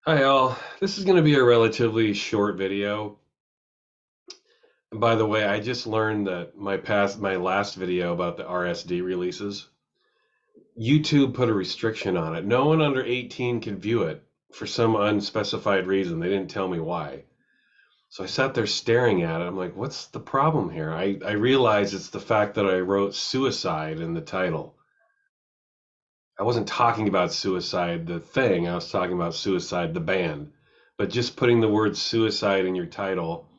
Hi all, this is going to be a relatively short video. And by the way, I just learned that my last video about the RSD releases, YouTube put a restriction on it. No one under 18 can view it for some unspecified reason. They didn't tell me why. So I sat there staring at it. I'm like, what's the problem here? I realized it's the fact that I wrote suicide in the title. I wasn't talking about suicide, the thing. I was talking about suicide, the band. But just putting the word suicide in your title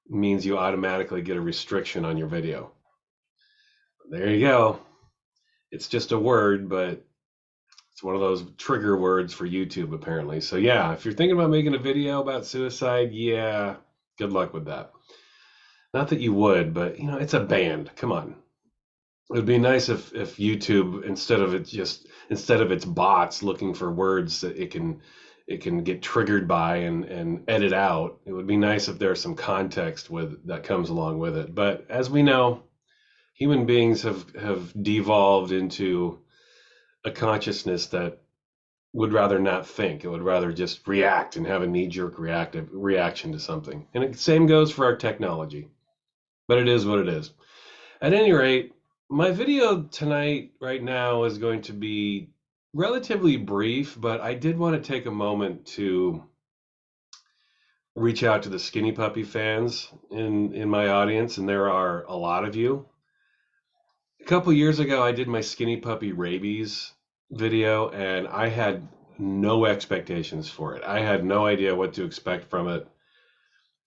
means you automatically get a restriction on your video. There you go. It's just a word, but it's one of those trigger words for YouTube, apparently. So, yeah, if you're thinking about making a video about suicide, yeah, good luck with that. Not that you would, but it's a band. Come on. It would be nice if YouTube, instead of its bots looking for words that it can get triggered by and edit out. It would be nice if there's some context with that comes along with it. But as we know, human beings have devolved into a consciousness that would rather not think. It would rather just react and have a knee-jerk reactive reaction to something. And the same goes for our technology. But it is what it is. At any rate, my video tonight, right now, is going to be relatively brief, but I did want to take a moment to reach out to the Skinny Puppy fans in my audience, and there are a lot of you. A couple years ago, I did my Skinny Puppy Rabies video, and I had no expectations for it. I had no idea what to expect from it.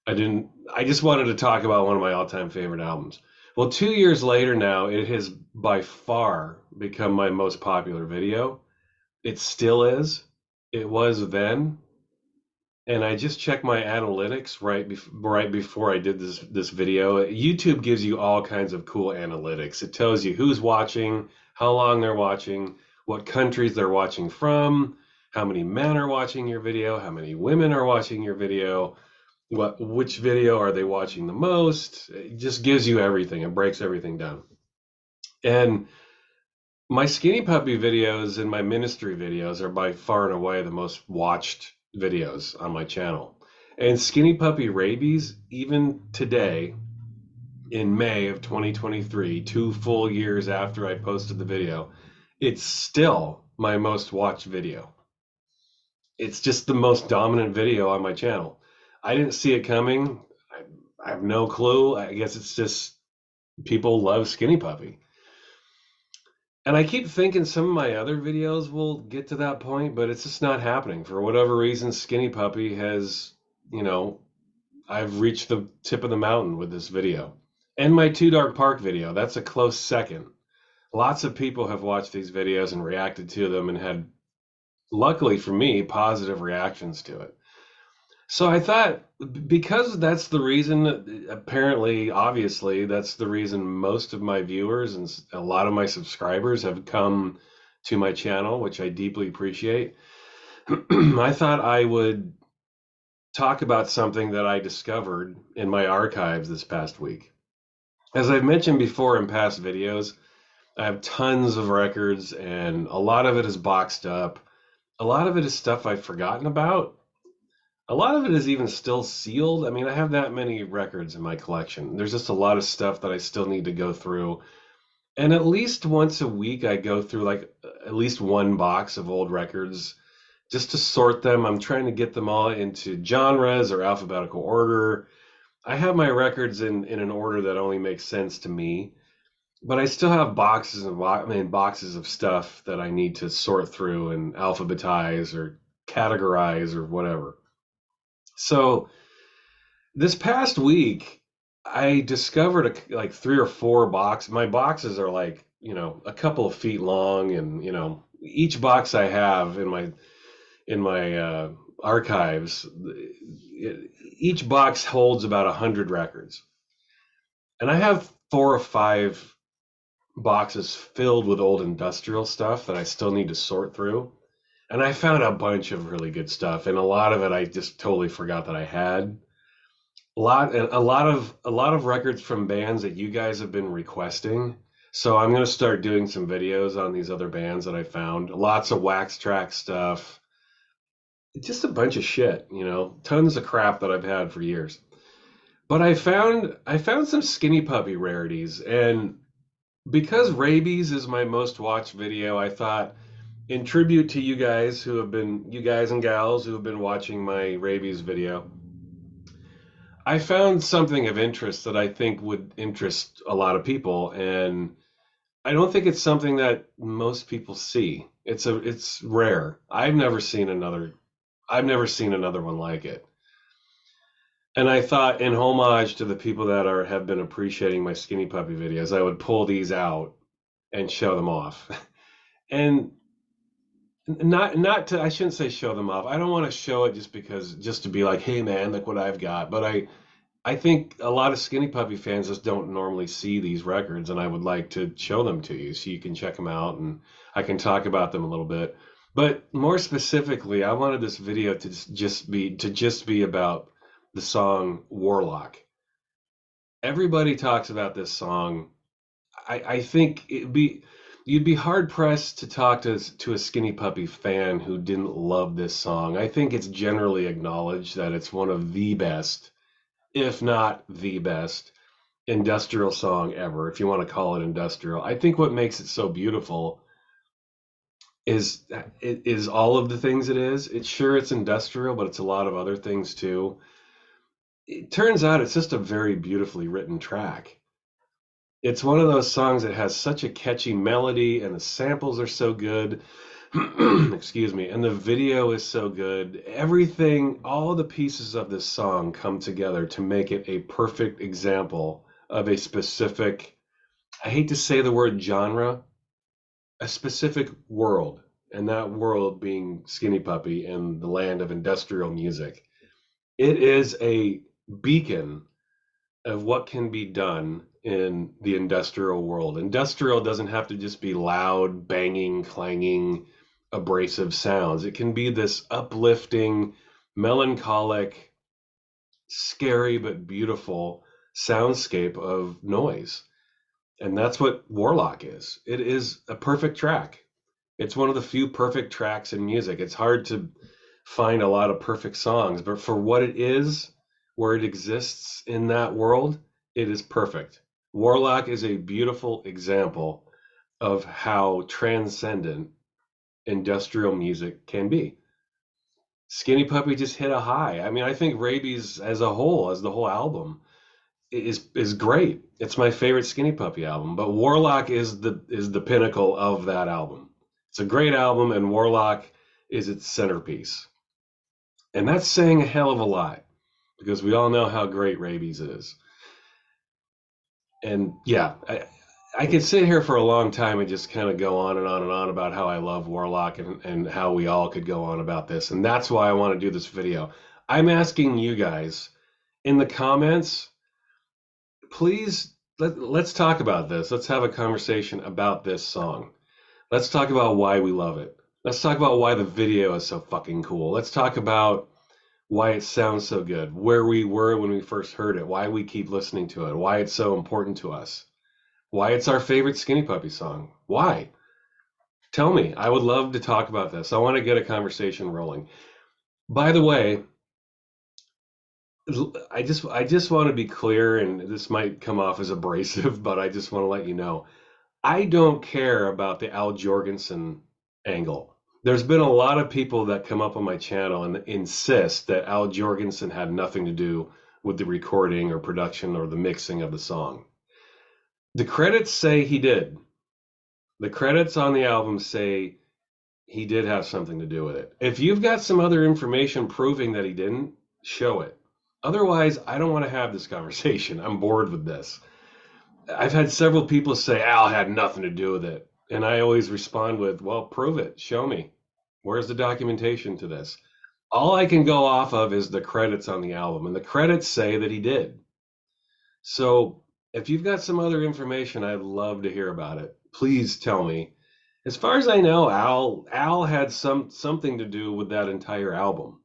I just wanted to talk about one of my all-time favorite albums. Well, 2 years later now, it has by far become my most popular video. It still is. It was then. And I just checked my analytics right before I did this video. YouTube gives you all kinds of cool analytics. It tells you who's watching, how long they're watching, what countries they're watching from, how many men are watching your video, how many women are watching your video, which video are they watching the most. It just gives you everything. It breaks everything down. And my Skinny Puppy videos and my ministry videos are by far and away the most watched videos on my channel. And Skinny Puppy Rabies, even today, in May of 2023, 2 full years after I posted the video, it's still my most watched video. It's just the most dominant video on my channel. I didn't see it coming. I have no clue. I guess it's just people love Skinny Puppy. And I keep thinking some of my other videos will get to that point, but it's just not happening. For whatever reason, Skinny Puppy has, you know, I've reached the tip of the mountain with this video. And my Two Dark Park video, that's a close second. Lots of people have watched these videos and reacted to them and had, luckily for me, positive reactions to it. So I thought, because that's the reason, apparently, obviously, that's the reason most of my viewers and a lot of my subscribers have come to my channel, which I deeply appreciate. I thought I would talk about something that I discovered in my archives this past week. As I've mentioned before in past videos, I have tons of records, and a lot of it is boxed up. A lot of it is stuff I've forgotten about. A lot of it is even still sealed. I mean, I have that many records in my collection. There's just a lot of stuff that I still need to go through. And at least once a week, I go through like at least one box of old records just to sort them. I'm trying to get them all into genres or alphabetical order. I have my records in an order that only makes sense to me, but I still have boxes of stuff that I need to sort through and alphabetize or categorize or whatever. So this past week, I discovered like 3 or 4 boxes. My boxes are like, a couple of feet long, and each box I have in my archives, each box holds about 100 records, and I have 4 or 5 boxes filled with old industrial stuff that I still need to sort through. And I found a bunch of really good stuff, and a lot of it I just totally forgot that I had. A lot of records from bands that you guys have been requesting. So I'm gonna start doing some videos on these other bands that I found. Lots of wax track stuff. just a bunch of shit, tons of crap that I've had for years. But I found some Skinny Puppy rarities, and because Rabies is my most watched video, I thought in tribute to you guys and gals who have been watching my Rabies video, I found something of interest that I think would interest a lot of people, and I don't think it's something that most people see. It's rare. I've never seen another one like it. And I thought, in homage to the people that have been appreciating my Skinny Puppy videos, I would pull these out and show them off. And not to I shouldn't say show them off. I don't want to show it just to be like, hey man, look what I've got. But I think a lot of Skinny Puppy fans just don't normally see these records, and I would like to show them to you so you can check them out and I can talk about them a little bit. But more specifically, I wanted this video to just be about the song Warlock. Everybody talks about this song. I think you'd be hard pressed to talk to a Skinny Puppy fan who didn't love this song. I think it's generally acknowledged that it's one of the best, if not the best, industrial song ever, if you want to call it industrial. I think what makes it so beautiful is it is all of the things it is. It's industrial, but it's a lot of other things too. It turns out it's just a very beautifully written track. It's one of those songs that has such a catchy melody, and the samples are so good. Excuse me. And the video is so good. Everything, all the pieces of this song come together to make it a perfect example of a specific, I hate to say the word genre, a specific world. And that world being Skinny Puppy and the land of industrial music. It is a beacon of what can be done in the industrial world. Industrial doesn't have to just be loud, banging, clanging, abrasive sounds. It can be this uplifting, melancholic, scary but beautiful soundscape of noise. And that's what Warlock is. It is a perfect track. It's one of the few perfect tracks in music. It's hard to find a lot of perfect songs, but for what it is, where it exists in that world, it is perfect. Warlock is a beautiful example of how transcendent industrial music can be. Skinny Puppy just hit a high. I mean, I think Rabies as a whole, as the whole album, is great. It's my favorite Skinny Puppy album, but Warlock is the pinnacle of that album. It's a great album, and Warlock is its centerpiece. And that's saying a hell of a lot because we all know how great Rabies is. And yeah, I could sit here for a long time and just kind of go on and on and on about how I love Warlock and how we all could go on about this. And that's why I want to do this video. I'm asking you guys in the comments, please let's talk about this. Let's have a conversation about this song. Let's talk about why we love it. Let's talk about why the video is so fucking cool. Let's talk about why it sounds so good, where we were when we first heard it, why we keep listening to it, why it's so important to us, why it's our favorite Skinny Puppy song. Why? Tell me. I would love to talk about this. I want to get a conversation rolling. By the way, I just want to be clear, and this might come off as abrasive, but I just want to let you know I don't care about the Al Jorgensen angle. There's been a lot of people that come up on my channel and insist that Al Jorgensen had nothing to do with the recording or production or the mixing of the song. The credits say he did. The credits on the album say he did have something to do with it. If you've got some other information proving that he didn't, show it. Otherwise, I don't want to have this conversation. I'm bored with this. I've had several people say Al had nothing to do with it. And I always respond with, well, prove it. Show me. Where's the documentation to this? All I can go off of is the credits on the album. And the credits say that he did. So if you've got some other information, I'd love to hear about it. Please tell me. As far as I know, Al had something to do with that entire album.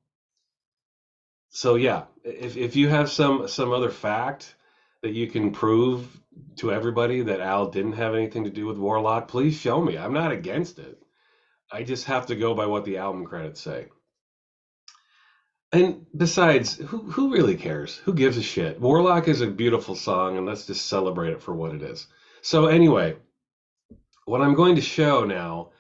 So yeah, if you have some other fact that you can prove to everybody that Al didn't have anything to do with Warlock, please show me. I'm not against it. I just have to go by what the album credits say. And besides, who really cares? Who gives a shit? Warlock is a beautiful song, and let's just celebrate it for what it is. So anyway, what I'm going to show now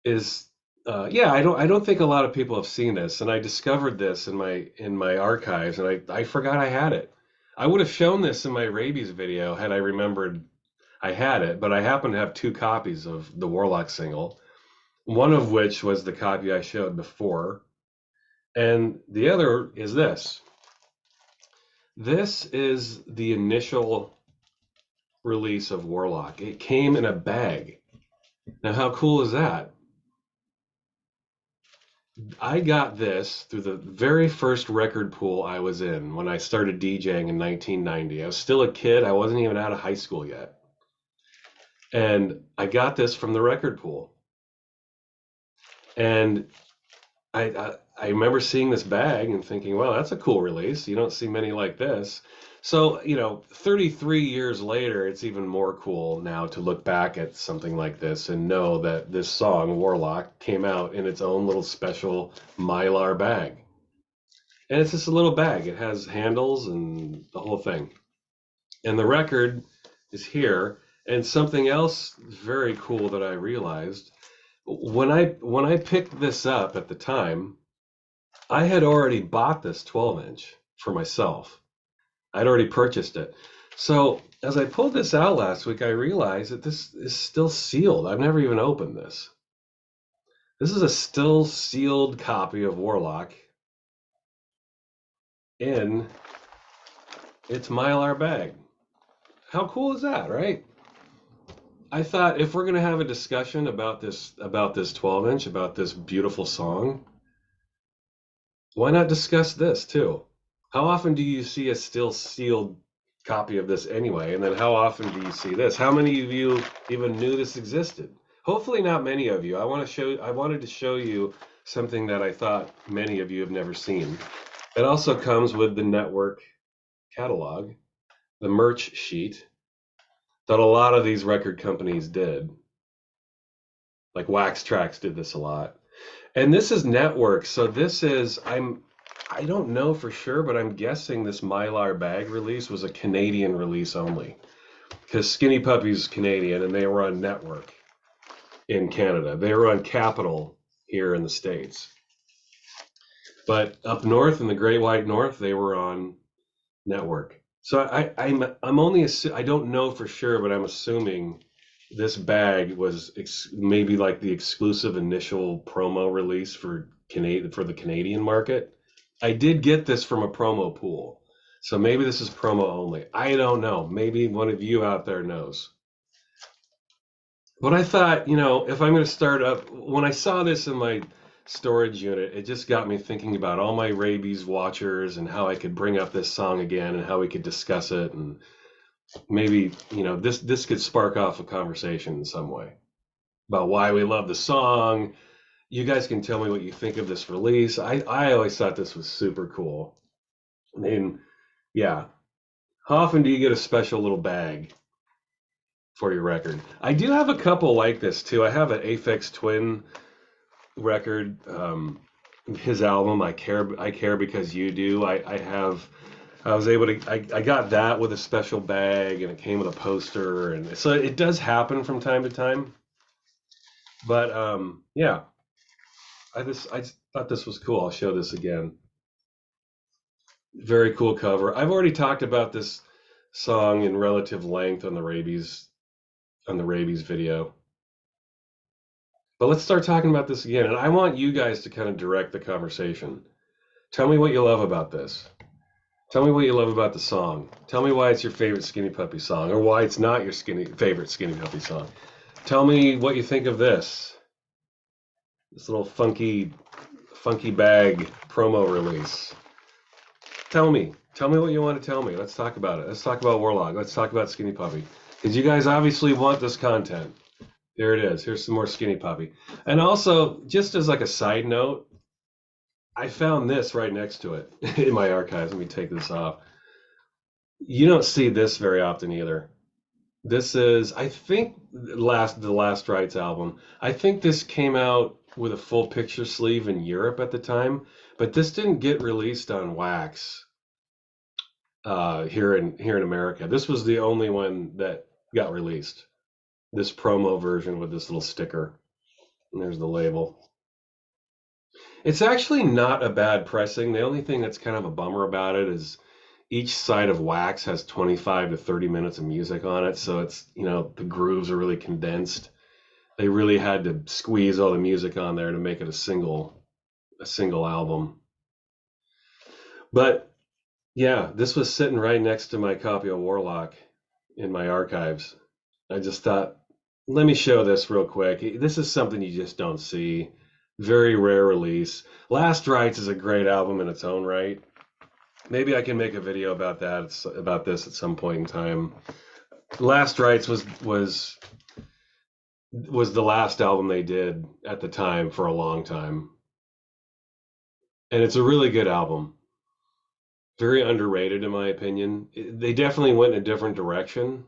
is, yeah, I don't think a lot of people have seen this, and I discovered this in my archives, and I forgot I had it. I would have shown this in my rabies video had I remembered I had it, but I happen to have two copies of the Warlock single, one of which was the copy I showed before, and the other is this. This is the initial release of Warlock. It came in a bag. Now, how cool is that? I got this through the very first record pool I was in when I started DJing in 1990. I was still a kid. I wasn't even out of high school yet. And I got this from the record pool. And I remember seeing this bag and thinking, well, that's a cool release. You don't see many like this. So, 33 years later, it's even more cool now to look back at something like this and know that this song, Warlock, came out in its own little special Mylar bag. And it's just a little bag. It has handles and the whole thing. And the record is here. And something else very cool that I realized when I picked this up at the time, I had already bought this 12-inch for myself. I'd already purchased it. So as I pulled this out last week, I realized that this is still sealed. I've never even opened this. This is a still sealed copy of Warlock in its Mylar bag. How cool is that, right? I thought if we're going to have a discussion about this 12-inch, about this beautiful song, why not discuss this too? How often do you see a still sealed copy of this anyway? And then how often do you see this? How many of you even knew this existed? Hopefully not many of you. I wanted to show you something that I thought many of you have never seen. It also comes with the network catalog, the merch sheet that a lot of these record companies did. Like Wax Trax did this a lot. And this is network. So this is I don't know for sure, but I'm guessing this Mylar bag release was a Canadian release only. Because Skinny Puppy's Canadian and they were on network in Canada. They were on Capital here in the States. But up north in the Great White North, they were on network. So I'm only I don't know for sure, but I'm assuming this bag was maybe like the exclusive initial promo release for the Canadian market. I did get this from a promo pool, so maybe this is promo only. I don't know. Maybe one of you out there knows. But I thought, if I'm going to start up, when I saw this in my storage unit, it just got me thinking about all my Rabies watchers and how I could bring up this song again and how we could discuss it, and maybe this could spark off a conversation in some way about why we love the song. You guys can tell me what you think of this release. I always thought this was super cool. I mean, yeah. How often do you get a special little bag for your record? I do have a couple like this too. I have an Aphex Twin record. His album, I care because you do. I was able to, I got that with a special bag and it came with a poster. And so it does happen from time to time. But yeah, I just thought this was cool. I'll show this again. Very cool cover. I've already talked about this song in relative length on the Rabies video. But let's start talking about this again. And I want you guys to kind of direct the conversation. Tell me what you love about this. Tell me what you love about the song. Tell me why it's your favorite Skinny Puppy song, or why it's not your favorite Skinny Puppy song. Tell me what you think of this. This little funky bag promo release. Tell me what you want to tell me. Let's talk about it. Let's talk about Warlock. Let's talk about Skinny Puppy. Because you guys obviously want this content. There it is. Here's some more Skinny Puppy. And also, just as like a side note, I found this right next to it in my archives. Let me take this off. You don't see this very often either. This is, I think, the last Rites album. I think this came out with a full picture sleeve in Europe at the time, but this didn't get released on wax here in America. This was the only one that got released. This promo version with this little sticker. And there's the label. It's actually not a bad pressing. The only thing that's kind of a bummer about it is each side of wax has 25 to 30 minutes of music on it, so it's, the grooves are really condensed. They really had to squeeze all the music on there to make it a single album. But yeah, this was sitting right next to my copy of Warlock in my archives. I just thought, let me show this real quick. This is something you just don't see. Very rare release. Last Rites is a great album in its own right. Maybe I can make a video about this at some point in time. Last Rites was the last album they did at the time for a long time. And it's a really good album. Very underrated in my opinion. They definitely went in a different direction.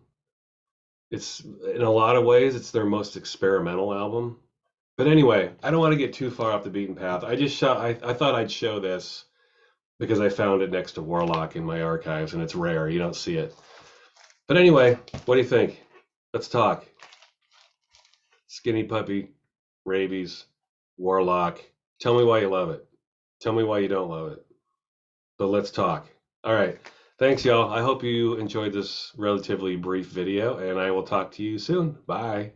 It's in a lot of ways it's their most experimental album. But anyway, I don't want to get too far off the beaten path. I thought I'd show this because I found it next to Warlock in my archives, and it's rare. You don't see it. But anyway, what do you think? Let's talk. Skinny Puppy, Rabies, Warlock. Tell me why you love it. Tell me why you don't love it. But let's talk. All right. Thanks, y'all. I hope you enjoyed this relatively brief video, and I will talk to you soon. Bye.